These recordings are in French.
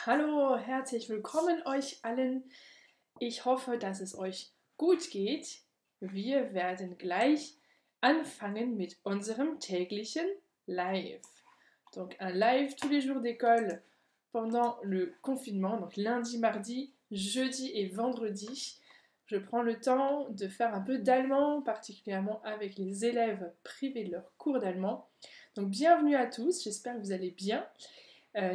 Hallo, herzlich willkommen euch allen. Ich hoffe, dass es euch gut geht. Wir werden gleich anfangen mit unserem täglichen Live. Donc un live tous les jours d'école pendant le confinement, donc lundi, mardi, jeudi et vendredi. Je prends le temps de faire un peu d'allemand, particulièrement avec les élèves privés de leur cours d'allemand. Donc bienvenue à tous, j'espère que vous allez bien.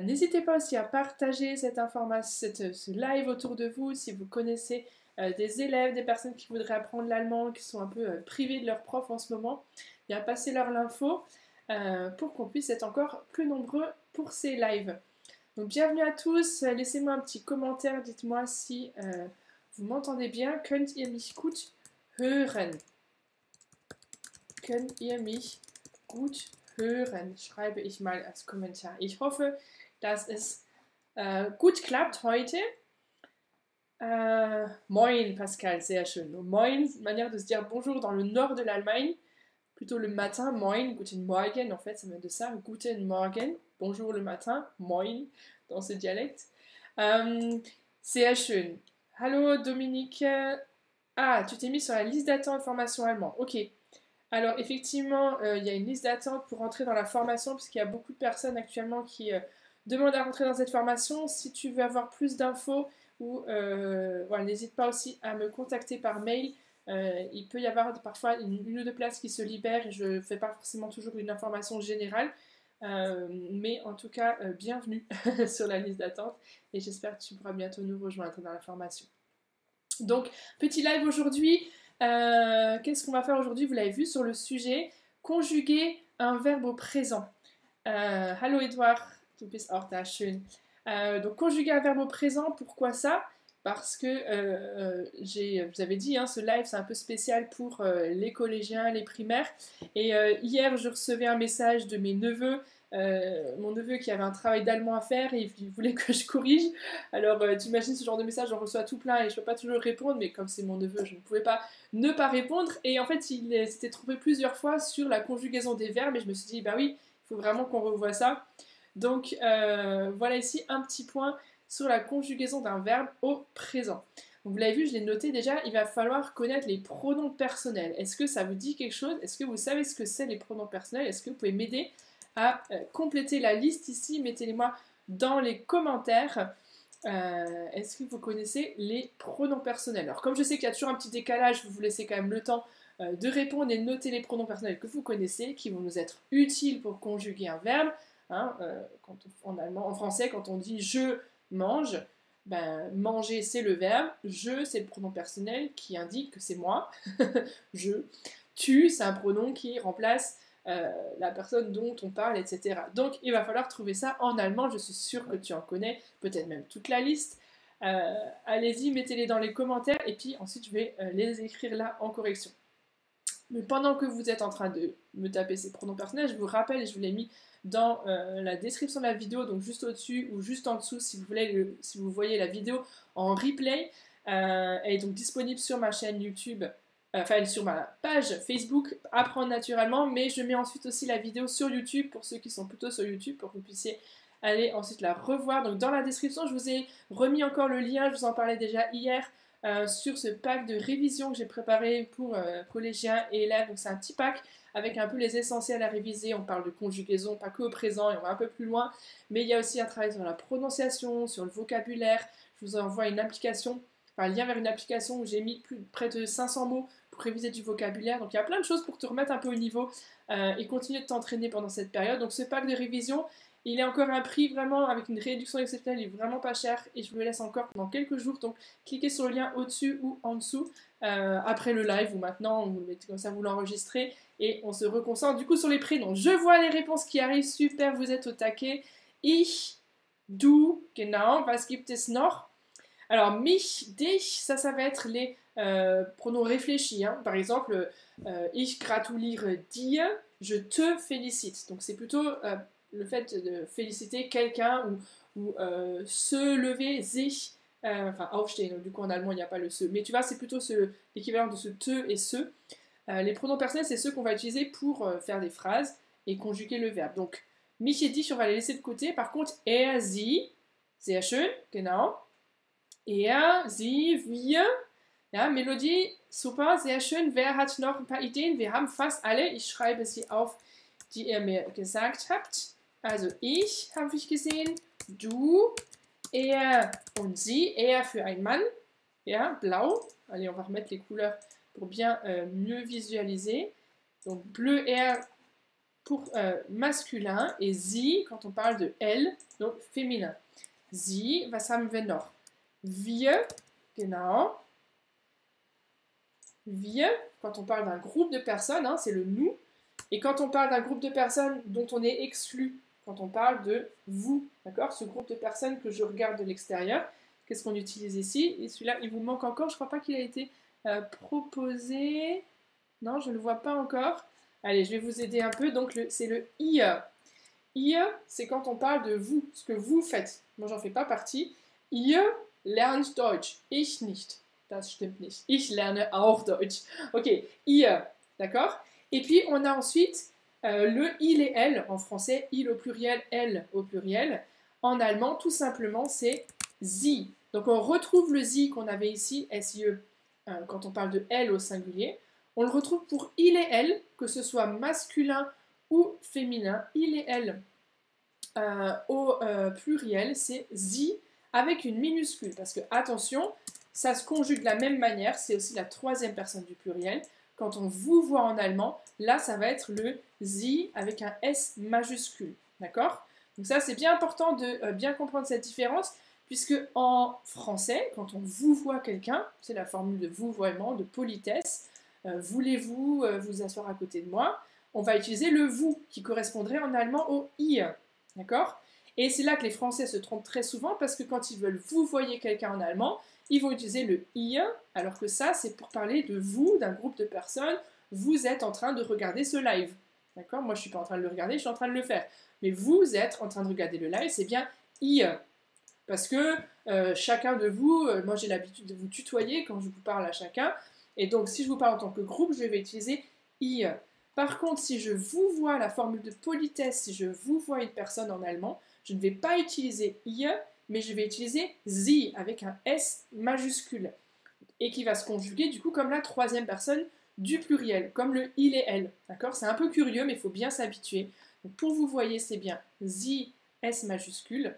N'hésitez pas aussi à partager cette information, ce live autour de vous si vous connaissez des élèves, des personnes qui voudraient apprendre l'allemand, qui sont un peu privées de leur prof en ce moment. Bien, passez-leur l'info pour qu'on puisse être encore plus nombreux pour ces lives. Donc bienvenue à tous, laissez-moi un petit commentaire, dites-moi si vous m'entendez bien. Könnt ihr mich gut hören? Könnt ihr mich gut hören? Schreibe ich mal als Kommentar. Ich hoffe, dass es gut klappt heute. Moin Pascal, sehr schön. Moin, manière de se dire bonjour dans le nord de l'Allemagne, plutôt le matin, moin, guten Morgen, en fait ça vient de ça, guten Morgen, bonjour le matin, moin, dans ce dialecte. Sehr schön. Hallo Dominique. Ah, tu t'es mis sur la liste d'attente formation allemand, ok. Alors effectivement, il y a une liste d'attente pour rentrer dans la formation, puisqu'il y a beaucoup de personnes actuellement qui demandent à rentrer dans cette formation. Si tu veux avoir plus d'infos, voilà, n'hésite pas aussi à me contacter par mail. Il peut y avoir parfois une ou deux places qui se libèrent et je ne fais pas forcément toujours une information générale. Mais en tout cas, bienvenue sur la liste d'attente et j'espère que tu pourras bientôt nous rejoindre dans la formation. Donc, petit live aujourd'hui. Qu'est-ce qu'on va faire aujourd'hui? Vous l'avez vu sur le sujet, conjuguer un verbe au présent. Hallo Edouard, du bist auch da, schön. Donc conjuguer un verbe au présent, pourquoi ça? Parce que je vous avais dit, hein, ce live c'est un peu spécial pour les collégiens, les primaires. Et hier je recevais un message de mes neveux, mon neveu qui avait un travail d'allemand à faire et il voulait que je corrige. Alors tu imagines ce genre de message, j'en reçois tout plein et je ne peux pas toujours répondre, mais comme c'est mon neveu, je ne pouvais pas ne pas répondre. Et en fait, il s'était trompé plusieurs fois sur la conjugaison des verbes et je me suis dit, bah oui, il faut vraiment qu'on revoie ça. Donc voilà ici un petit point sur la conjugaison d'un verbe au présent. Donc, vous l'avez vu, je l'ai noté déjà, il va falloir connaître les pronoms personnels. Est-ce que ça vous dit quelque chose? Est-ce que vous savez ce que c'est les pronoms personnels? Est-ce que vous pouvez m'aider à compléter la liste ici? Mettez-les-moi dans les commentaires. Est-ce que vous connaissez les pronoms personnels? Alors comme je sais qu'il y a toujours un petit décalage, vous laissez quand même le temps de répondre et de noter les pronoms personnels que vous connaissez, qui vont nous être utiles pour conjuguer un verbe. Hein, en français, quand on dit je mange, ben, manger c'est le verbe, je c'est le pronom personnel qui indique que c'est moi, je, tu c'est un pronom qui remplace la personne dont on parle, etc. Donc il va falloir trouver ça en allemand, je suis sûre que tu en connais, peut-être même toute la liste. Allez-y, mettez-les dans les commentaires et puis ensuite je vais les écrire là en correction. Mais pendant que vous êtes en train de me taper ces pronoms personnels, je vous rappelle, et je vous l'ai mis dans la description de la vidéo, donc juste au-dessus ou juste en dessous si vous voyez la vidéo en replay. Elle est donc disponible sur ma chaîne YouTube, enfin sur ma page Facebook Apprendre naturellement, mais je mets ensuite aussi la vidéo sur YouTube pour ceux qui sont plutôt sur YouTube pour que vous puissiez aller ensuite la revoir. Donc dans la description, je vous ai remis encore le lien, je vous en parlais déjà hier, sur ce pack de révision que j'ai préparé pour collégiens et élèves. Donc c'est un petit pack avec un peu les essentiels à réviser. On parle de conjugaison, pas que au présent, et on va un peu plus loin. Mais il y a aussi un travail sur la prononciation, sur le vocabulaire. Je vous envoie une application, enfin un lien vers une application où j'ai mis près de 500 mots pour réviser du vocabulaire. Donc il y a plein de choses pour te remettre un peu au niveau et continuer de t'entraîner pendant cette période. Donc ce pack de révision, il est encore à un prix vraiment avec une réduction exceptionnelle, il est vraiment pas cher et je vous le laisse encore pendant quelques jours. Donc cliquez sur le lien au-dessus ou en dessous après le live ou maintenant, vous le mettez comme ça, vous l'enregistrez et on se reconcentre du coup sur les prénoms. Je vois les réponses qui arrivent, super, vous êtes au taquet. Ich, du, genau, was gibt es noch? Alors mich, dich, ça va être les pronoms réfléchis. Hein. Par exemple, ich gratuliere dir, je te félicite. Donc c'est plutôt le fait de féliciter quelqu'un ou se lever, sich, enfin aufstehen, donc du coup en allemand il n'y a pas le se, mais tu vois c'est plutôt l'équivalent de ce te et ce. Les pronoms personnels c'est ceux qu'on va utiliser pour faire des phrases et conjuguer le verbe. Donc mich et dich on va les laisser de côté, par contre er, sie, Sehr schön, genau. Er, sie, wir. Ja, Melodie, super, sehr schön. Wer hat noch ein paar Ideen? Wir haben fast alle. Ich schreibe sie auf, die ihr mir gesagt habt. Also ich habe ich gesehen, du, er und sie. Er für ein Mann. Ja, blau. Allez, on va remettre les couleurs pour bien mieux visualiser. Donc bleu, er pour masculin et sie, quand on parle de elle, donc féminin. Sie, was haben wir noch? Wir, genau. Wir, quand on parle d'un groupe de personnes, hein, c'est le nous. Et quand on parle d'un groupe de personnes dont on est exclu, quand on parle de vous, d'accord? Ce groupe de personnes que je regarde de l'extérieur, qu'est-ce qu'on utilise ici? Et celui-là, il vous manque encore, je ne crois pas qu'il a été proposé. Non, je ne le vois pas encore. Allez, je vais vous aider un peu. Donc, c'est le ihr. Ihr, c'est quand on parle de vous, ce que vous faites. Moi, j'en fais pas partie. Ihr lernt Deutsch. Ich nicht. Das stimmt nicht. Ich lerne auch Deutsch. Ok, ihr, d'accord? Et puis, on a ensuite le il et elle en français. Il au pluriel, elle au pluriel. En allemand, tout simplement, c'est sie. Donc, on retrouve le sie qu'on avait ici, SIE, quand on parle de elle au singulier. On le retrouve pour il et elle, que ce soit masculin ou féminin. Il et elle au pluriel, c'est sie avec une minuscule. Parce que, attention, ça se conjugue de la même manière, c'est aussi la troisième personne du pluriel. Quand on vous voit en allemand, là, ça va être le sie avec un S majuscule. D'accord? Donc ça, c'est bien important de bien comprendre cette différence, puisque en français, quand on vous voit quelqu'un, c'est la formule de vouvoiement, de politesse, voulez-vous vous asseoir à côté de moi, on va utiliser le vous, qui correspondrait en allemand au ihr. D'accord? Et c'est là que les Français se trompent très souvent, parce que quand ils veulent vous voyez quelqu'un en allemand, ils vont utiliser le ihr, alors que ça, c'est pour parler de vous, d'un groupe de personnes. Vous êtes en train de regarder ce live. D'accord? Moi, je ne suis pas en train de le regarder, je suis en train de le faire. Mais vous êtes en train de regarder le live, c'est bien ihr. Parce que chacun de vous, moi j'ai l'habitude de vous tutoyer quand je vous parle à chacun. Et donc, si je vous parle en tant que groupe, je vais utiliser ihr. Par contre, si je vous vois la formule de politesse, si je vous vois une personne en allemand, je ne vais pas utiliser ihr, mais je vais utiliser sie avec un S majuscule et qui va se conjuguer du coup comme la troisième personne du pluriel, comme le il et elle. D'accord? C'est un peu curieux, mais il faut bien s'habituer. Donc pour vous voyez, c'est bien sie S majuscule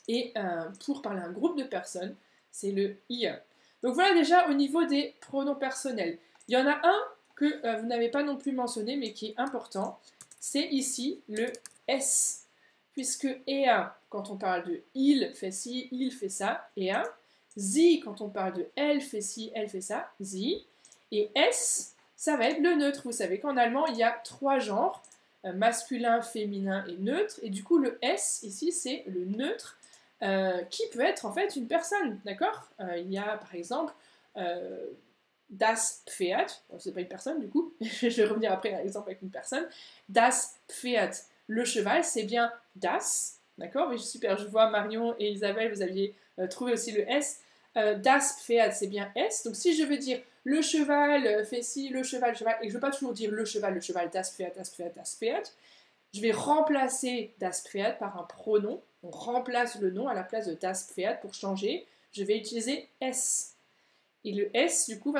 et pour parler à un groupe de personnes, c'est le ihr. Donc voilà déjà au niveau des pronoms personnels. Il y en a un que vous n'avez pas non plus mentionné, mais qui est important. C'est ici le S. Puisque er, quand on parle de il fait ci, il fait ça, er. Sie, quand on parle de elle fait ci, elle fait ça, sie. Et s, ça va être le neutre. Vous savez qu'en allemand, il y a 3 genres, masculin, féminin et neutre. Et du coup, le s, ici, c'est le neutre, qui peut être en fait une personne, d'accord? Il y a par exemple das Pferd, bon, c'est pas une personne du coup, je vais revenir après à l'exemple avec une personne. Das Pferd, le cheval, c'est bien das, d'accord? Mais super, je vois Marion et Isabelle, vous aviez trouvé aussi le S. Das Pferd, c'est bien S. Donc si je veux dire le cheval fait ci, le cheval, et que je ne veux pas toujours dire le cheval, das Pferd, das Pferd, das Pferd, je vais remplacer das Pferd par un pronom. On remplace le nom à la place de das Pferd pour changer. Je vais utiliser S. Et le S, du coup,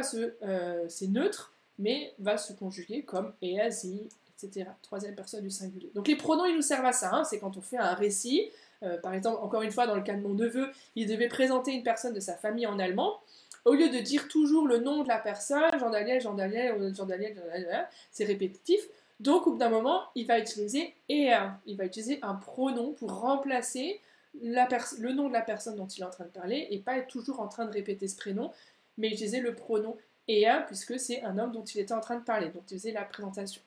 c'est neutre, mais va se conjuguer comme er, sie, etc. Troisième personne du singulier. Donc les pronoms, ils nous servent à ça. Hein. C'est quand on fait un récit. Par exemple, encore une fois, dans le cas de mon neveu, il devait présenter une personne de sa famille en allemand. Au lieu de dire toujours le nom de la personne, Jean-Daniel, c'est répétitif. Donc, au bout d'un moment, il va utiliser er. Il va utiliser un pronom pour remplacer le nom de la personne dont il est en train de parler et pas être toujours en train de répéter ce prénom, mais utiliser le pronom er puisque c'est un homme dont il était en train de parler, donc utiliser la présentation.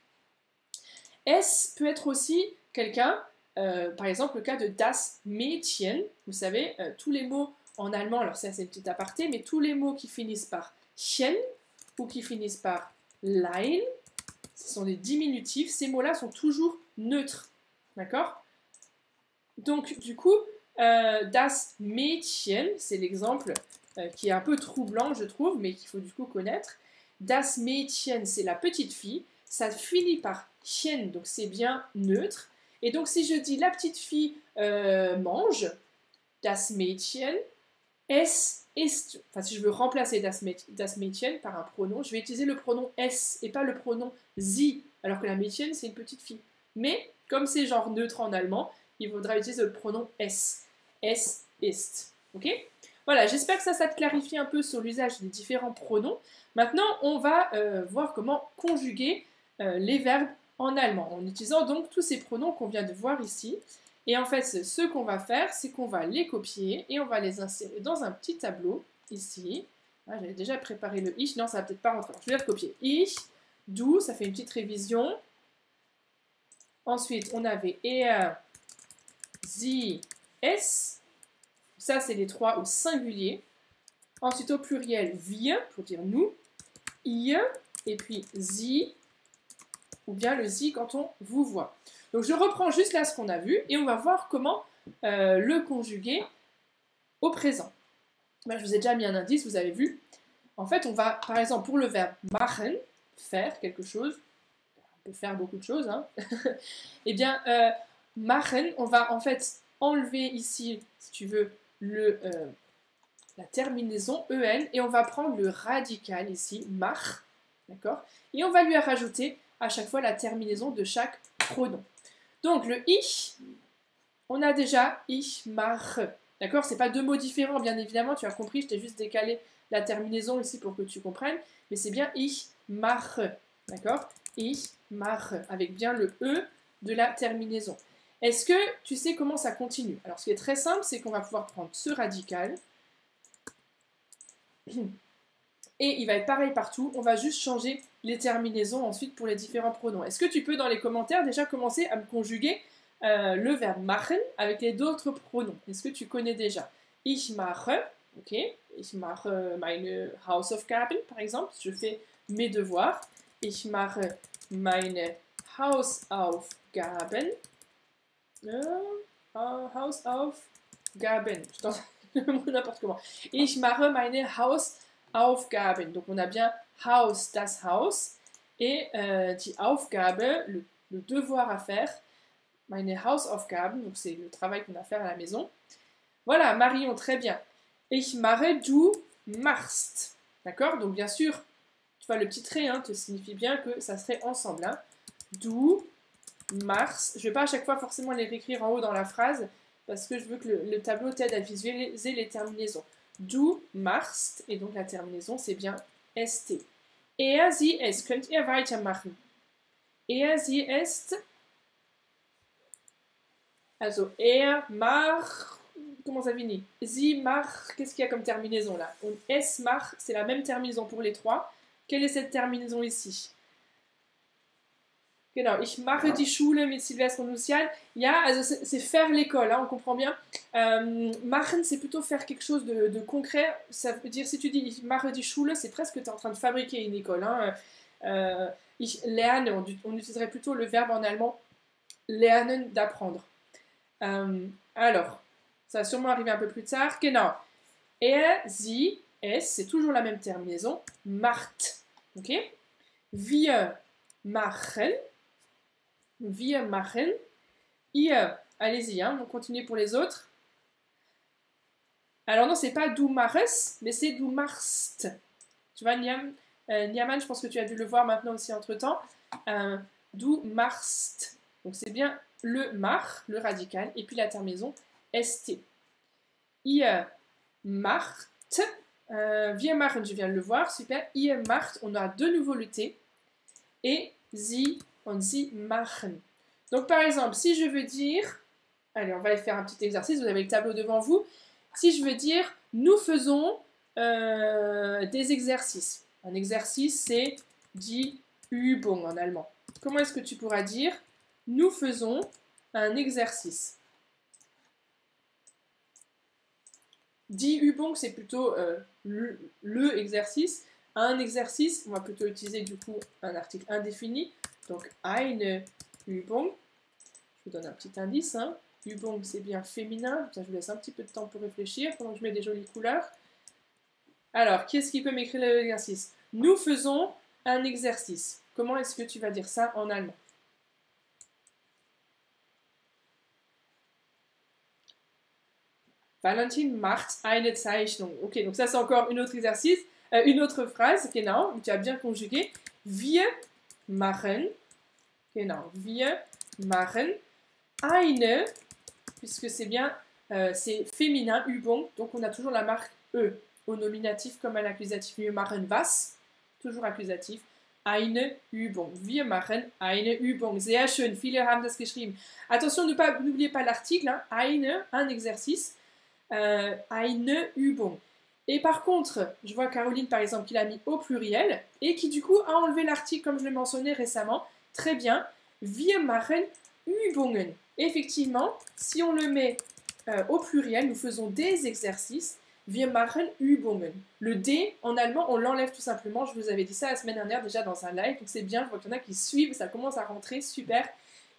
S peut être aussi quelqu'un, par exemple le cas de das Mädchen, vous savez, tous les mots en allemand, alors ça c'est une petite aparté, mais tous les mots qui finissent par chen ou qui finissent par lein, ce sont des diminutifs, ces mots-là sont toujours neutres, d'accord? Donc du coup, das Mädchen, c'est l'exemple qui est un peu troublant je trouve, mais qu'il faut du coup connaître. Das Mädchen, c'est la petite fille, ça finit par chen, donc c'est bien neutre. Et donc si je dis la petite fille mange, das Mädchen, es ist, enfin si je veux remplacer das Mädchen par un pronom, je vais utiliser le pronom es et pas le pronom sie, alors que la Mädchen c'est une petite fille. Mais comme c'est genre neutre en allemand, il faudra utiliser le pronom es. Es ist. Ok? Voilà, j'espère que ça te clarifie un peu sur l'usage des différents pronoms. Maintenant, on va voir comment conjuguer les verbes en allemand, en utilisant donc tous ces pronoms qu'on vient de voir ici. Et en fait, ce qu'on va faire, c'est qu'on va les copier et on va les insérer dans un petit tableau, ici. Ah, j'avais déjà préparé le ich, non, ça va peut-être pas rentrer. Alors, je vais le copier. Ich, du, ça fait une petite révision. Ensuite, on avait er, sie, es. Ça, c'est les trois au singulier. Ensuite, au pluriel, wir, pour dire nous. Ihr, et puis sie, ou bien le sie quand on vous voit. Donc, je reprends juste là ce qu'on a vu et on va voir comment le conjuguer au présent. Ben, je vous ai déjà mis un indice, vous avez vu. En fait, on va, par exemple, pour le verbe machen, faire quelque chose, on peut faire beaucoup de choses, hein. Eh bien, machen, on va en fait enlever ici, si tu veux, la terminaison en et on va prendre le radical ici, mach, d'accord? Et on va lui rajouter à chaque fois la terminaison de chaque pronom. Donc le ich, on a déjà ich mache, d'accord? C'est pas deux mots différents, bien évidemment, tu as compris, je t'ai juste décalé la terminaison ici pour que tu comprennes, mais c'est bien ich mache, d'accord? Ich mache, avec bien le e de la terminaison. Est-ce que tu sais comment ça continue? Alors ce qui est très simple, c'est qu'on va pouvoir prendre ce radical, et il va être pareil partout, on va juste changer les terminaisons ensuite pour les différents pronoms. Est-ce que tu peux dans les commentaires déjà commencer à me conjuguer le verbe machen avec les autres pronoms? Est-ce que tu connais déjà? Ich mache, ok, ich mache meine Hausaufgaben par exemple, je fais mes devoirs. Ich mache meine Hausaufgaben. Hausaufgaben, je t'en n'importe comment. Ich mache meine Hausaufgaben. Donc on a bien Haus, das Haus, et die Aufgabe, le devoir à faire, meine Hausaufgaben, donc c'est le travail qu'on a à faire à la maison. Voilà, Marion, très bien. Ich mache, du machst. D'accord? Donc bien sûr, tu vois le petit trait, hein, te signifie bien que ça serait ensemble. Hein. Du machst. Je ne vais pas à chaque fois forcément les réécrire en haut dans la phrase, parce que je veux que le tableau t'aide à visualiser les terminaisons. Du machst, et donc la terminaison c'est bien st. Er, sie, es. Könnt ihr weitermachen? Er, sie, est. Also, er, mach. Comment ça finit? Sie, mach. Qu'est-ce qu'il y a comme terminaison là? Und es, mach, c'est la même terminaison pour les trois. Quelle est cette terminaison ici? Genau, ich mache die Schule mit Sylvestre und Luciane. Ja, also c'est faire l'école, hein, on comprend bien. Machen, c'est plutôt faire quelque chose de concret. Ça veut dire, si tu dis ich mache die Schule, c'est presque que tu es en train de fabriquer une école. Hein. Ich lerne, on utiliserait plutôt le verbe en allemand lernen, d'apprendre. Alors, ça va sûrement arriver un peu plus tard. Genau. Er, sie, es, c'est toujours la même terminaison. Macht. Ok? Wir machen. Wir machen. Ihr, allez-y, hein, on continue pour les autres. Alors non, c'est pas du machst, mais c'est du machst. Tu vois, Niaman, je pense que tu as dû le voir maintenant aussi entre-temps. Du machst. Donc c'est bien le mach, le radical, et puis la terminaison st. Ihr macht. Wir machen, je viens de le voir, super. Ihr macht, on a de nouveau le T. Et sie, und sie machen. Donc par exemple, si je veux dire, allez, on va aller faire un petit exercice, vous avez le tableau devant vous. Si je veux dire, nous faisons des exercices. Un exercice, c'est die Übung en allemand. Comment est-ce que tu pourras dire, nous faisons un exercice? Die Übung, c'est plutôt le exercice. Un exercice, on va plutôt utiliser du coup un article indéfini. Donc, eine Übung. Je vous donne un petit indice. Hein. Übung, c'est bien féminin. Ça, je vous laisse un petit peu de temps pour réfléchir pendant que je mets des jolies couleurs. Alors, qui est-ce qui peut m'écrire l'exercice? Nous faisons un exercice. Comment est-ce que tu vas dire ça en allemand? Valentin macht eine Zeichnung. Ok, donc ça c'est encore un autre exercice, une autre phrase, genau, tu as bien conjugué. Wir machen, genau, wir machen eine, puisque c'est bien, c'est féminin, Übung, donc on a toujours la marque E, au nominatif comme à l'accusatif. Wir machen was, toujours accusatif. Eine Übung. Wir machen eine Übung. Sehr schön, viele haben das geschrieben. Attention, n'oubliez pas l'article, hein. Eine, un exercice. Eine Übung. Et par contre, je vois Caroline par exemple qui l'a mis au pluriel et qui du coup a enlevé l'article comme je l'ai mentionné récemment. Très bien. Wir machen Übungen. Effectivement, si on le met au pluriel, nous faisons des exercices. Wir machen Übungen. Le D, en allemand, on l'enlève tout simplement. Je vous avais dit ça la semaine dernière déjà dans un live, donc c'est bien, je vois qu'il y en a qui suivent, ça commence à rentrer, super.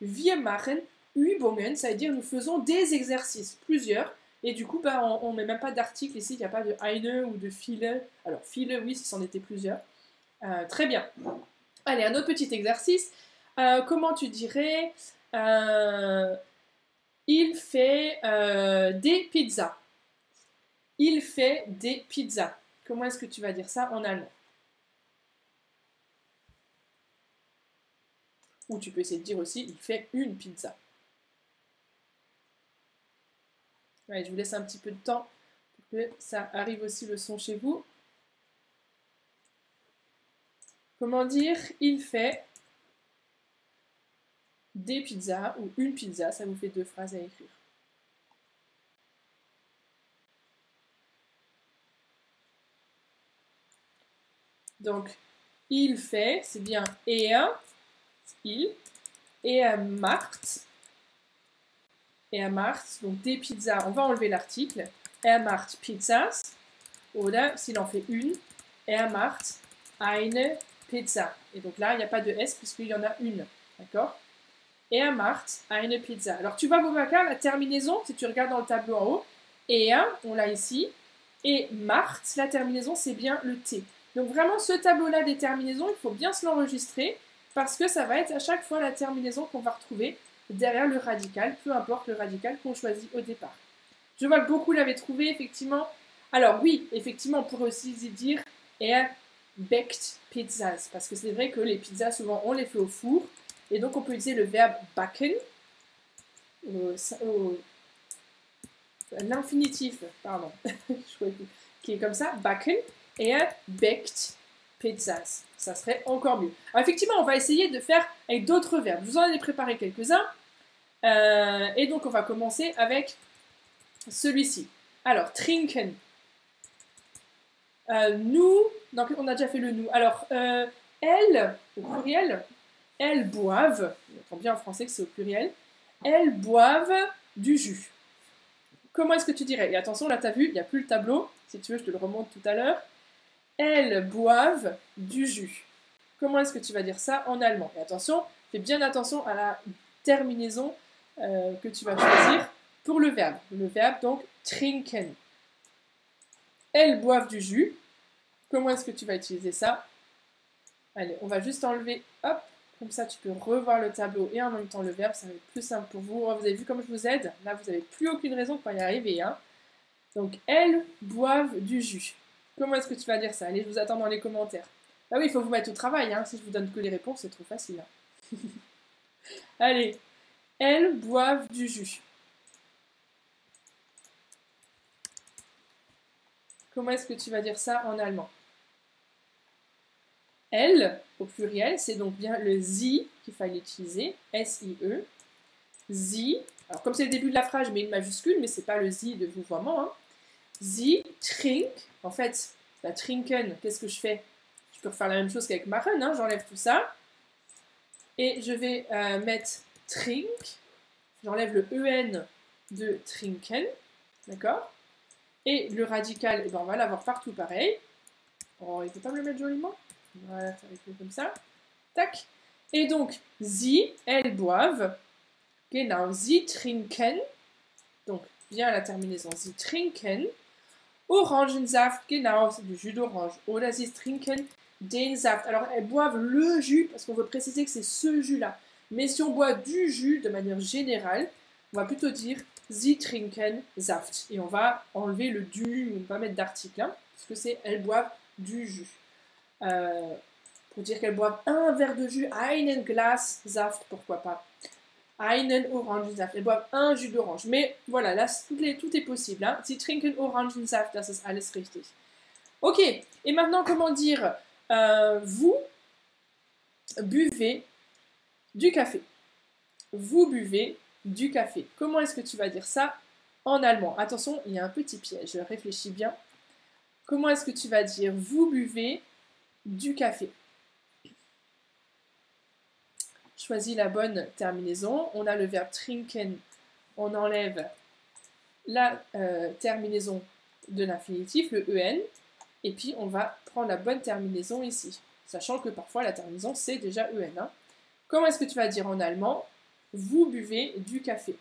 Wir machen Übungen, ça veut dire nous faisons des exercices, plusieurs. Et du coup, bah, on ne met même pas d'article ici, il n'y a pas de eine ou de viele. Alors, viele, oui, si c'en était plusieurs. Très bien. Allez, un autre petit exercice. Comment tu dirais il fait des pizzas. Il fait des pizzas. Comment est-ce que tu vas dire ça en allemand? Ou tu peux essayer de dire aussi, il fait une pizza. Allez, je vous laisse un petit peu de temps pour que ça arrive aussi le son chez vous. Comment dire il fait des pizzas ou une pizza, ça vous fait deux phrases à écrire. Donc, il fait, c'est bien il, macht, donc des pizzas, on va enlever l'article, macht Pizzas, oder s'il en fait une, macht eine Pizza. Et donc là, il n'y a pas de S puisqu'il y en a une, d'accord? Macht eine Pizza. Alors tu vois, Boubacar, la terminaison, si tu regardes dans le tableau en haut, on l'a ici, et macht, la terminaison, c'est bien le T. Donc vraiment, ce tableau-là des terminaisons, il faut bien se l'enregistrer parce que ça va être à chaque fois la terminaison qu'on va retrouver derrière le radical, peu importe le radical qu'on choisit au départ. Je vois que beaucoup l'avaient trouvé, effectivement. Alors oui, effectivement, on pourrait aussi dire backt pizzas, parce que c'est vrai que les pizzas, souvent, on les fait au four, et donc on peut utiliser le verbe backen, l'infinitif, pardon, qui est comme ça, backen, et backt pizzas. Ça serait encore mieux. Alors effectivement, on va essayer de faire avec d'autres verbes. Je vous en ai préparé quelques-uns. Et donc, on va commencer avec celui-ci. Alors, trinken. Nous, donc on a déjà fait le nous. Alors, elles, au pluriel, elles boivent, on entend bien en français que c'est au pluriel, elles boivent du jus. Comment est-ce que tu dirais? Et attention, là, tu as vu, il n'y a plus le tableau. Si tu veux, je te le remonte tout à l'heure. Elles boivent du jus. Comment est-ce que tu vas dire ça en allemand? Et attention, fais bien attention à la terminaison que tu vas choisir pour le verbe. Le verbe, donc, trinken. Elles boivent du jus. Comment est-ce que tu vas utiliser ça? Allez, on va juste enlever, hop, comme ça tu peux revoir le tableau et en même temps le verbe, ça va être plus simple pour vous. Oh, vous avez vu comme je vous aide? Là, vous n'avez plus aucune raison pour y arriver. Hein. Donc, elles boivent du jus. Comment est-ce que tu vas dire ça? Allez, je vous attends dans les commentaires. Ah oui, il faut vous mettre au travail. Hein. Si je vous donne que les réponses, c'est trop facile. Hein. Allez, elles boivent du jus. Comment est-ce que tu vas dire ça en allemand? Elle, au pluriel, c'est donc bien le sie qu'il fallait utiliser, S-I-E. Sie, alors comme c'est le début de la phrase, je mets une majuscule, mais c'est pas le sie de vouvoiement. Hein. Sie trink, en fait, la trinken, qu'est-ce que je fais? Je peux refaire la même chose qu'avec machen, hein, j'enlève tout ça. Et je vais mettre trink, j'enlève le en de trinken, d'accord? Et le radical, eh ben, on va l'avoir partout pareil. Oh, il ne peut pas me le mettre joliment? Voilà, ça va être comme ça. Tac. Et donc, sie, elles boivent. Genau, sie trinken. Donc, bien la terminaison. Sie trinken. Orangensaft, genau, c'est du jus d'orange. Oder sie trinken den Saft. Alors, elles boivent le jus, parce qu'on veut préciser que c'est ce jus-là. Mais si on boit du jus de manière générale, on va plutôt dire Sie trinken Saft. Et on va enlever le du, on va mettre d'article, hein, parce que c'est elles boivent du jus. Pour dire qu'elles boivent un verre de jus, einen Glas Saft, pourquoi pas. Einen Orangensaft. Elles boivent un jus d'orange. Mais voilà, là, tout est possible. Hein. Sie trinken Orangensaft, das ist alles richtig. Ok, et maintenant, comment dire vous buvez du café. Vous buvez du café. Comment est-ce que tu vas dire ça en allemand? Attention, il y a un petit piège, réfléchis bien. Comment est-ce que tu vas dire vous buvez du café? Choisis la bonne terminaison. On a le verbe trinken. On enlève la terminaison de l'infinitif, le en. Et puis, on va prendre la bonne terminaison ici. Sachant que parfois, la terminaison, c'est déjà en. Hein. Comment est-ce que tu vas dire en allemand? Vous buvez du café.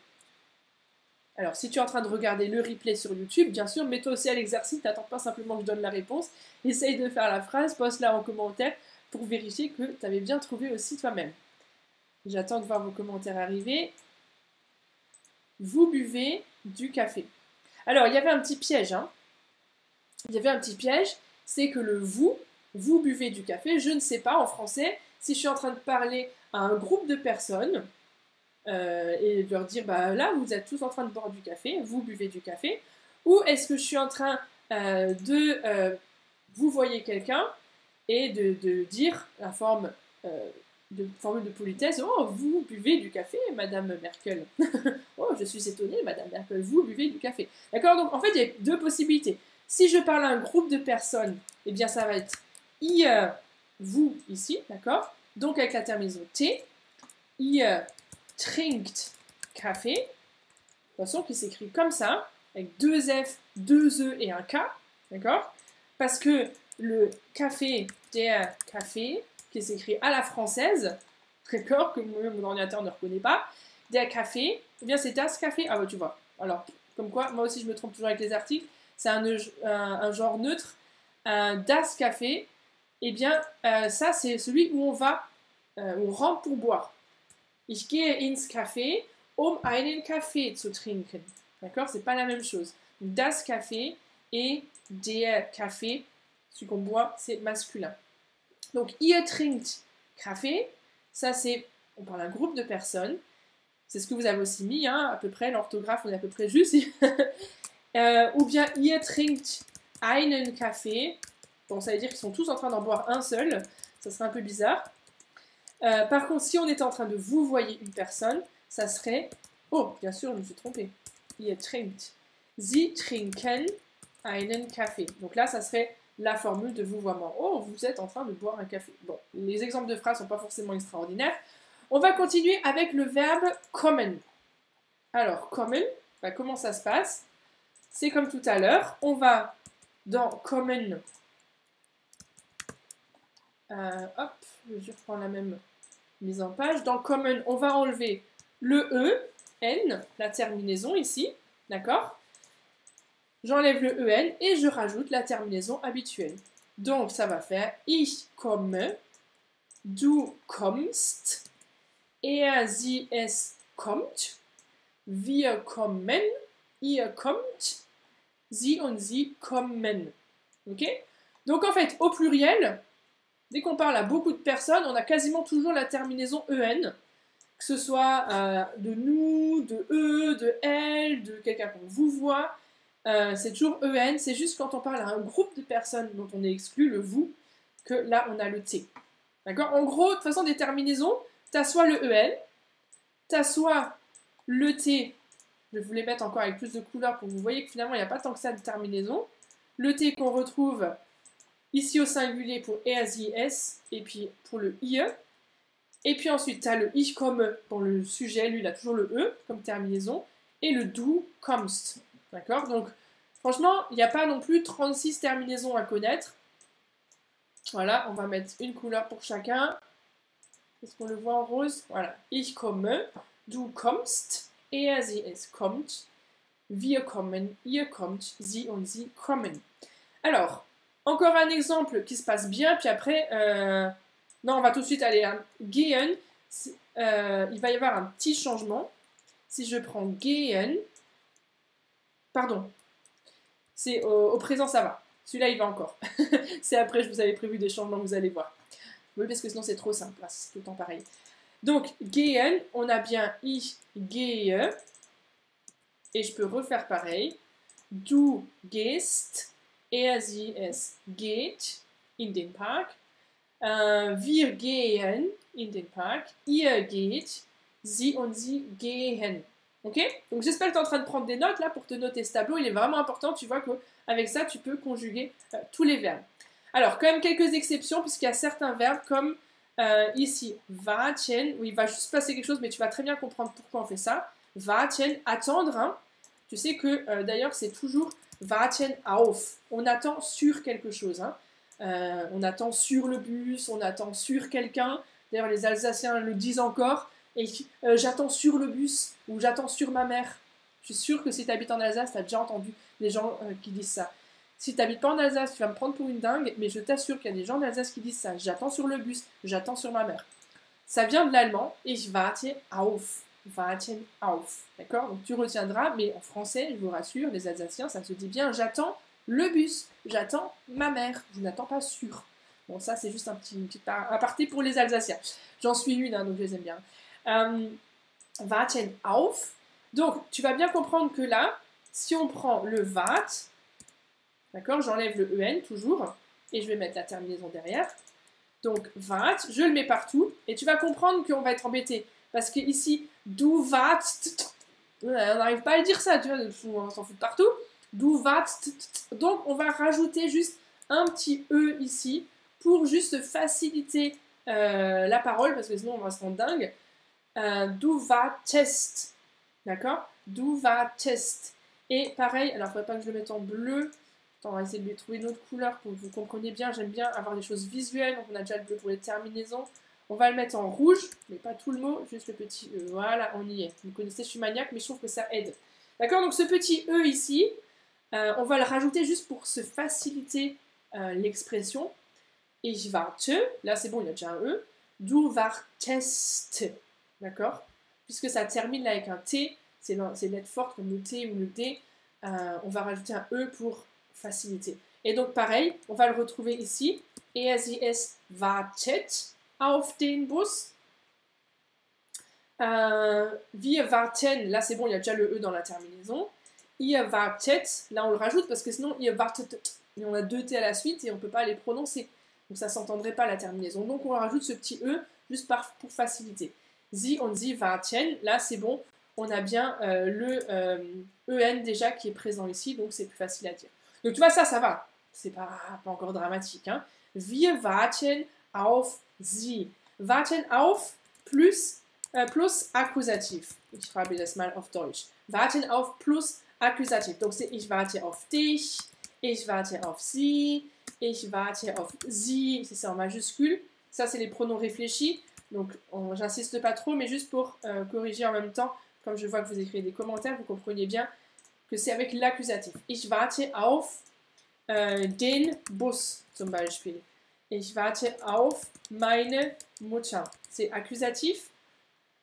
Alors, si tu es en train de regarder le replay sur YouTube, bien sûr, mets-toi aussi à l'exercice. N'attends pas simplement que je donne la réponse. Essaye de faire la phrase, poste-la en commentaire pour vérifier que tu avais bien trouvé aussi toi-même. J'attends de voir vos commentaires arriver. Vous buvez du café. Alors, il y avait un petit piège. Hein. Il y avait un petit piège, c'est que le vous buvez du café, je ne sais pas en français si je suis en train de parler à un groupe de personnes et de leur dire, bah là, vous êtes tous en train de boire du café, vous buvez du café, ou est-ce que je suis en train vous voyez quelqu'un et de dire la formule de politesse, oh, vous buvez du café, Madame Merkel. Oh, je suis étonnée, Madame Merkel, vous buvez du café. D'accord, donc en fait, il y a deux possibilités. Si je parle à un groupe de personnes, eh bien ça va être ihr, vous ici, d'accord? Donc avec la terminaison T, ihr trinkt Kaffee, de toute façon qui s'écrit comme ça, avec deux F, deux E et un K, d'accord? Parce que le café, der Kaffee, qui s'écrit à la française, d'accord, que mon ordinateur ne reconnaît pas, der Kaffee, eh bien c'est das Kaffee, ah bah tu vois, alors, comme quoi, moi aussi je me trompe toujours avec les articles, c'est un genre neutre, un das Kaffee, eh bien ça c'est celui où on va, où on rentre pour boire. Ich gehe ins Café, einen Kaffee zu trinken. D'accord, c'est pas la même chose. Das Kaffee et der Kaffee, celui qu'on boit, c'est masculin. Donc, ihr trinkt Kaffee, ça c'est, on parle d'un groupe de personnes, c'est ce que vous avez aussi mis, hein, à peu près, l'orthographe on est à peu près juste, ou bien ihr trinkt einen Kaffee, bon ça veut dire qu'ils sont tous en train d'en boire un seul, ça serait un peu bizarre. Par contre, si on était en train de vous voyer une personne, ça serait, oh bien sûr je me suis trompée, ihr trinkt, sie trinken einen Kaffee, donc là ça serait la formule de vouvoiement. Oh, vous êtes en train de boire un café. Bon, les exemples de phrases ne sont pas forcément extraordinaires. On va continuer avec le verbe kommen. Alors, kommen, bah, comment ça se passe? C'est comme tout à l'heure. On va dans kommen. Hop, je reprends la même mise en page. Dans kommen, on va enlever le E, N, la terminaison ici. D'accord? J'enlève le en et je rajoute la terminaison habituelle. Donc ça va faire ich komme, du kommst, er, sie, es kommt, wir kommen, ihr kommt, sie und sie kommen. Ok? Donc en fait, au pluriel, dès qu'on parle à beaucoup de personnes, on a quasiment toujours la terminaison en, que ce soit de nous, de eux, de elle, de quelqu'un qu'on vous voit. C'est toujours en, c'est juste quand on parle à un groupe de personnes dont on est exclu, le vous, que là on a le t. D'accord? En gros, de toute façon, des terminaisons, t'as soit le en, t'as soit le t, je vais vous les mettre encore avec plus de couleurs pour que vous voyez que finalement il n'y a pas tant que ça de terminaison. Le t qu'on retrouve ici au singulier pour er, sie, es, et puis pour le ie. Et puis ensuite, t'as le ich komme pour le sujet, lui il a toujours le e comme terminaison, et le du kommst. D'accord? Donc, franchement, il n'y a pas non plus 36 terminaisons à connaître. Voilà, on va mettre une couleur pour chacun. Est-ce qu'on le voit en rose? Voilà. Ich komme, du kommst, er, sie, es kommt, wir kommen, ihr kommt, sie und sie kommen. Alors, encore un exemple qui se passe bien, puis après, non, on va tout de suite aller à gehen. Il va y avoir un petit changement. Si je prends gehen, Pardon. C'est au présent, ça va. Celui-là, il va encore. C'est après, je vous avais prévu des changements, vous allez voir. Oui, parce que sinon, c'est trop simple. C'est tout le temps pareil. Donc, gehen, on a bien ich gehe. Et je peux refaire pareil. Du gehst, sie, es geht in den Park. Wir gehen in den Park. Ihr geht, sie und sie gehen. Ok? Donc j'espère que tu es en train de prendre des notes là pour te noter ce tableau. Il est vraiment important. Tu vois qu'avec ça, tu peux conjuguer tous les verbes. Alors, quand même quelques exceptions, puisqu'il y a certains verbes comme ici, warten, où il va juste passer quelque chose, mais tu vas très bien comprendre pourquoi on fait ça. Warten, attendre. Hein. Tu sais que d'ailleurs, c'est toujours warten auf. On attend sur quelque chose. Hein. On attend sur le bus, on attend sur quelqu'un. D'ailleurs, les Alsaciens le disent encore. Et j'attends sur le bus ou j'attends sur ma mère. Je suis sûre que si tu habites en Alsace, tu as déjà entendu des gens qui disent ça. Si tu n'habites pas en Alsace, tu vas me prendre pour une dingue, mais je t'assure qu'il y a des gens en Alsace qui disent ça. J'attends sur le bus, j'attends sur ma mère. Ça vient de l'allemand, ich warte auf. Warten auf. D'accord? Donc tu retiendras, mais en français, je vous rassure, les Alsaciens, ça se dit bien j'attends le bus, j'attends ma mère, je n'attends pas sur. Bon, ça, c'est juste un petit aparté pour les Alsaciens. J'en suis une, hein, donc je les aime bien. Warten auf. Donc, tu vas bien comprendre que là, si on prend le wart, d'accord, j'enlève le en toujours, et je vais mettre la terminaison derrière. Donc, wart, je le mets partout, et tu vas comprendre qu'on va être embêté. Parce que ici, du wart, on n'arrive pas à le dire ça, tu vois, on s'en fout de partout. Du wart, donc on va rajouter juste un petit e ici, pour juste faciliter la parole, parce que sinon on va se rendre dingue. Du wartest. D'accord? Du wartest. Et pareil, alors il ne faudrait pas que je le mette en bleu. Attends, on va essayer de lui trouver une autre couleur pour que vous compreniez bien. J'aime bien avoir des choses visuelles. Donc on a déjà le bleu pour les terminaisons. On va le mettre en rouge, mais pas tout le mot, juste le petit E. Voilà, on y est. Vous connaissez, je suis maniaque, mais je trouve que ça aide. D'accord? Donc ce petit E ici, on va le rajouter juste pour se faciliter l'expression. Ich warte. Là, c'est bon, il y a déjà un E. Du wartest. D'accord? Puisque ça termine là avec un T, c'est lettre forte comme le T ou le D, on va rajouter un E pour faciliter. Et donc pareil, on va le retrouver ici. Sie, es wartet auf den Bus. Wir warten, là c'est bon, il y a déjà le E dans la terminaison. Ihr wartet, là on le rajoute parce que sinon ihr wartet, et on a deux T à la suite et on ne peut pas les prononcer. Donc ça ne s'entendrait pas la terminaison. Donc on rajoute ce petit E juste pour faciliter. Sie und sie warten, là c'est bon, on a bien le EN déjà qui est présent ici, donc c'est plus facile à dire. Donc tu vois, ça va, c'est pas encore dramatique. Hein. Wir warten auf sie. Warten auf plus Akkusativ. Ich schreibe das mal auf Deutsch. Warten auf plus Akkusativ. Donc c'est ich warte auf dich, ich warte auf sie, ich warte auf sie, c'est ça en majuscule. Ça c'est les pronoms réfléchis. Donc, j'insiste pas trop, mais juste pour corriger en même temps, comme je vois que vous écrivez des commentaires, vous comprenez bien que c'est avec l'accusatif. Ich warte auf den Bus, zum Beispiel. Ich warte auf meine Mutter. C'est accusatif.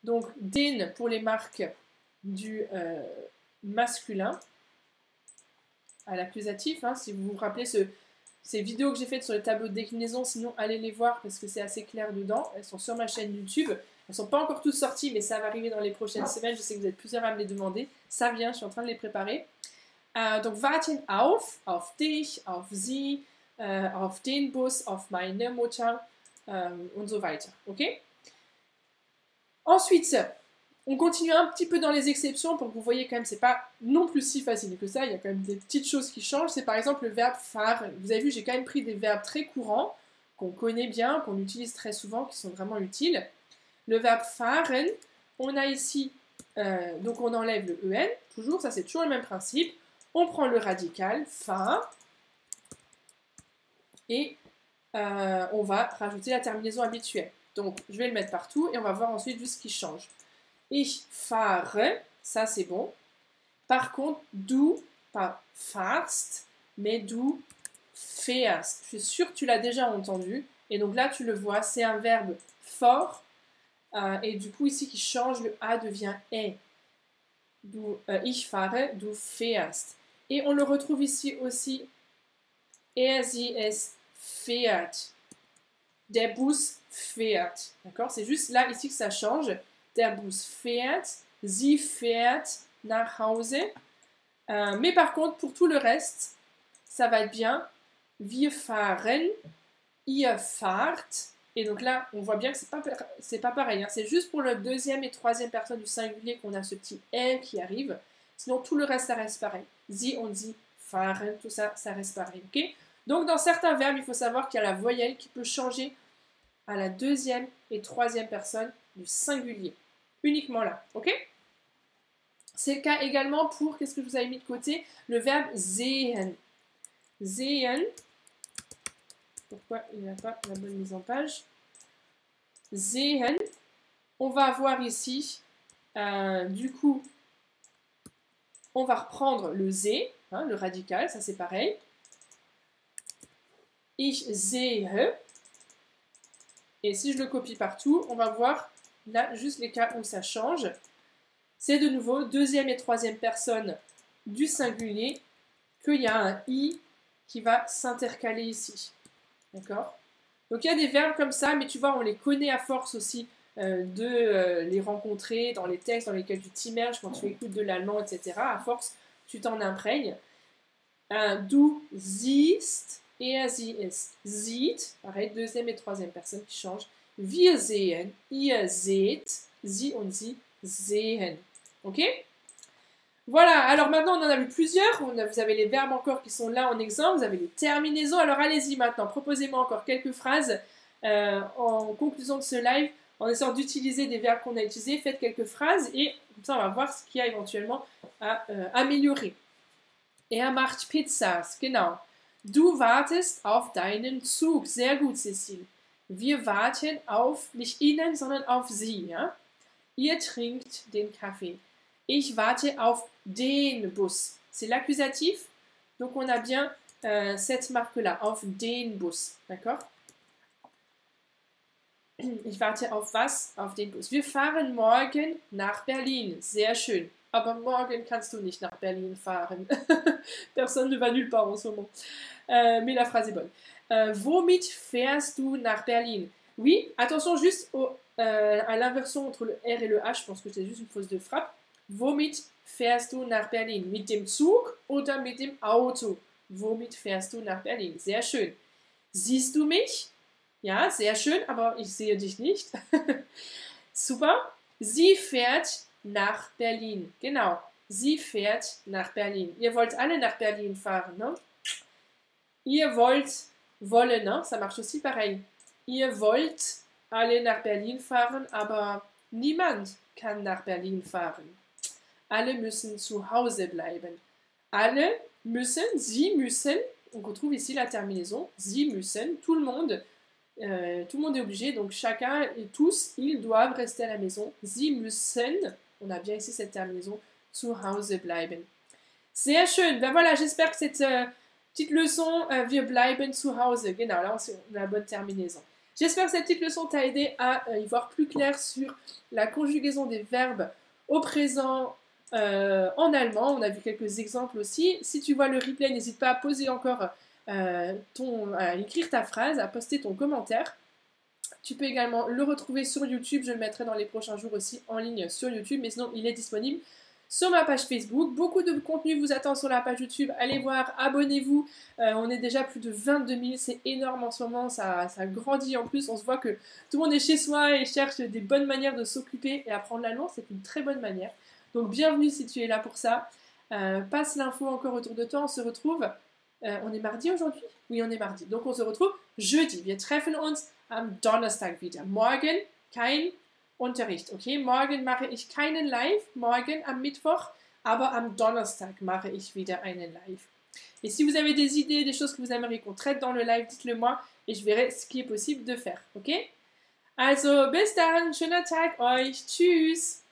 Donc, den pour les marques du masculin à l'accusatif. Hein, si vous vous rappelez ces vidéos que j'ai faites sur les tableaux de déclinaison, sinon allez les voir parce que c'est assez clair dedans. Elles sont sur ma chaîne YouTube. Elles ne sont pas encore toutes sorties, mais ça va arriver dans les prochaines semaines. Je sais que vous êtes plusieurs à me les demander. Ça vient, je suis en train de les préparer. Donc, warten auf dich, auf sie, auf den Bus, auf meine Mutter und so weiter. Ok? Ensuite, on continue un petit peu dans les exceptions pour que vous voyez quand même, c'est pas non plus si facile que ça, il y a quand même des petites choses qui changent. C'est par exemple le verbe fahren. Vous avez vu, j'ai quand même pris des verbes très courants, qu'on connaît bien, qu'on utilise très souvent, qui sont vraiment utiles. Le verbe fahren, on a ici, donc on enlève le en, toujours, ça c'est toujours le même principe. On prend le radical, fa, et on va rajouter la terminaison habituelle. Donc je vais le mettre partout et on va voir ensuite juste ce qui change. Ich fahre, ça c'est bon. Par contre, du, pas fahrst, mais du fährst. Je suis sûre que tu l'as déjà entendu. Et donc là, tu le vois, c'est un verbe fort. Et du coup, ici, qui change, le A devient E. Du, ich fahre, du fährst. Et on le retrouve ici aussi. Sie, es fährt. Der Bus fährt. D'accord? C'est juste là, ici, que ça change. Der Bus fährt. Sie fährt nach Hause. Mais par contre, pour tout le reste, ça va être bien. Wir fahren. Ihr fahrt. Et donc là, on voit bien que c'est pas pareil. Hein. C'est juste pour le deuxième et troisième personne du singulier qu'on a ce petit R qui arrive. Sinon, tout le reste, ça reste pareil. Sie und sie fahren, tout ça, ça reste pareil. Okay? Donc, dans certains verbes, il faut savoir qu'il y a la voyelle qui peut changer à la deuxième et troisième personne du singulier. Uniquement là. Ok? C'est le cas également pour, qu'est-ce que je vous avais mis de côté? Le verbe sehen. Sehen. Pourquoi il n'a pas la bonne mise en page? Sehen. On va avoir ici, du coup, on va reprendre le se, hein, le radical, ça c'est pareil. Ich sehe. Et si je le copie partout, on va voir là juste les cas où ça change. C'est de nouveau deuxième et troisième personne du singulier qu'il y a un i qui va s'intercaler ici. D'accord? Donc il y a des verbes comme ça, mais tu vois, on les connaît à force aussi de les rencontrer dans les textes dans lesquels tu t'immerges quand tu écoutes de l'allemand, etc. À force, tu t'en imprègnes. Du siehst, sie, es sieht. Pareil, deuxième et troisième personne qui changent. Wir sehen, ihr seht, sie und sie sehen. Ok? Voilà, alors maintenant on en a vu plusieurs. Vous avez les verbes encore qui sont là en exemple. Vous avez les terminaisons. Alors allez-y maintenant, proposez-moi encore quelques phrases en conclusion de ce live. En essayant d'utiliser des verbes qu'on a utilisés, faites quelques phrases et comme ça on va voir ce qu'il y a éventuellement à améliorer. Er macht Pizzas, genau. Du wartest auf deinen Zug. Sehr gut, Cécile. Wir warten auf, nicht Ihnen, sondern auf Sie. Ja? Ihr trinkt den Kaffee. Ich warte auf den Bus. C'est l'accusatif. Donc on a bien cette marque-là, auf den Bus. D'accord? Ich warte auf was? Auf den Bus. Wir fahren morgen nach Berlin. Sehr schön. Aber morgen kannst du nicht nach Berlin fahren. Personne ne va nulle part en ce moment. Mais la phrase est bonne. Womit fährst du nach Berlin? Oui, attention juste à l'inversion entre le R et le H. Je pense que c'est juste une fausse de frappe. Womit fährst du nach Berlin? Mit dem Zug oder mit dem Auto? Womit fährst du nach Berlin? Sehr schön. Siehst du mich? Ja, sehr schön, aber ich sehe dich nicht. Super. Sie fährt nach Berlin. Genau. Sie fährt nach Berlin. Ihr wollt alle nach Berlin fahren, ne? Ihr wollen, ne? Ça marche aussi pareil. Ihr wollt alle nach Berlin fahren, aber niemand kann nach Berlin fahren. Alle müssen zu Hause bleiben. Alle müssen, sie müssen, on retrouve ici la terminaison, sie müssen, tout le monde est obligé, donc chacun et tous, ils doivent rester à la maison. Sie müssen, on a bien ici cette terminaison, zu Hause bleiben. Sehr schön, ben voilà, j'espère que cette petite leçon, wir bleiben zu Hause, genau, là on a la bonne terminaison. J'espère que cette petite leçon t'a aidé à y voir plus clair sur la conjugaison des verbes au présent en allemand. On a vu quelques exemples aussi. Si tu vois le replay, n'hésite pas à poser encore à écrire ta phrase, à poster ton commentaire. Tu peux également le retrouver sur YouTube. Je le mettrai dans les prochains jours aussi en ligne sur YouTube. Mais sinon, il est disponible sur ma page Facebook. Beaucoup de contenu vous attend sur la page YouTube. Allez voir, abonnez-vous. On est déjà plus de 22 000. C'est énorme en ce moment. Ça grandit en plus. On se voit que tout le monde est chez soi et cherche des bonnes manières de s'occuper et apprendre l'allemand. C'est une très bonne manière. Donc bienvenue si tu es là pour ça. Passe l'info encore autour de toi. On se retrouve. On est mardi aujourd'hui? Oui, on est mardi. Donc on se retrouve jeudi. Wir treffen uns am Donnerstag wieder. Morgen kein Unterricht. Okay, morgen mache ich keinen Live. Morgen am Mittwoch. Aber am Donnerstag mache ich wieder einen Live. Et si vous avez des idées, des choses que vous aimeriez qu'on traite dans le live, dites-le moi et je verrai ce qui est possible de faire. Ok? Also bis dann. Schöner Tag euch. Tschüss.